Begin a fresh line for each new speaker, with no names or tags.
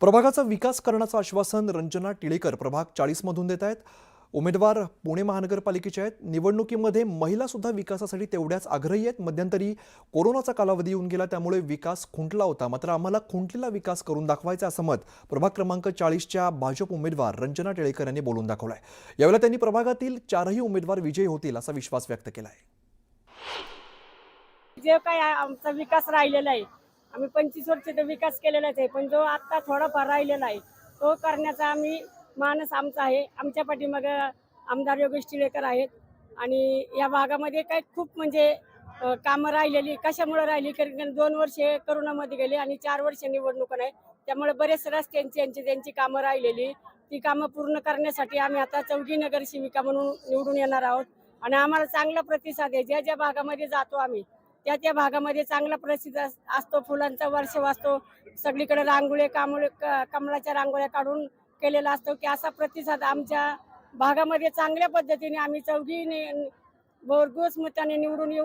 प्रभागाचा विकास करण्याचं आश्वासन रंजना टिळेकर प्रभाग 40 मधून देत आहेत। उमेदवार पुणे महानगरपालिकेचे आहेत। निवडणुकीमध्ये महिला सुद्धा विकासासाठी तेवढ्याच आग्रही आहेत। मध्यंतरी कोरोनाचा कालावधी येऊन गेला, त्यामुळे विकास खुंटला होता, मात्र आम्हाला खुंटलेला विकास करून दाखवायचा असं मत प्रभाग क्रमांक 40च्या भाजप उमेदवार रंजना टिळेकर यांनी बोलून दाखवलंय। यावेळी त्यांनी प्रभागातील 4ही उमेदवार विजयी होतील असा विश्वास व्यक्त केला आहे।
जे काय आमचा विकास राहिलेला आहे, आम्ही 25 वर्ष तर विकास केलेलाच आहे, पण जो आता थोडाफार राहिलेला आहे तो करण्याचा आम्ही मानस आमचा आहे। आमच्या पाठीमागे आमदार योगेश टिळेकर आहेत आणि या भागामध्ये काय खूप म्हणजे कामं राहिलेली। कशामुळे राहिली? कारण 2 वर्षे कोरोनामध्ये गेले आणि 4 वर्ष निवडणुका नाही, त्यामुळे बरेच रस्त्यांची त्यांची कामं राहिलेली, ती कामं पूर्ण करण्यासाठी आम्ही आता 4ही नगरसेविका म्हणून निवडून येणार आहोत आणि आम्हाला चांगला प्रतिसाद आहे। ज्या ज्या भागामध्ये जातो आम्ही त्या भागामध्ये चांगला प्रसिद्ध असतो, फुलांचा वर्ष असतो, सगळीकडे रांगोळी कमळाच्या रांगोळ्या काढून केलेला असतो की असा प्रतिसाद आमच्या भागामध्ये चांगल्या पद्धतीने आम्ही 4ही भरघोस मताने निवडून येऊ।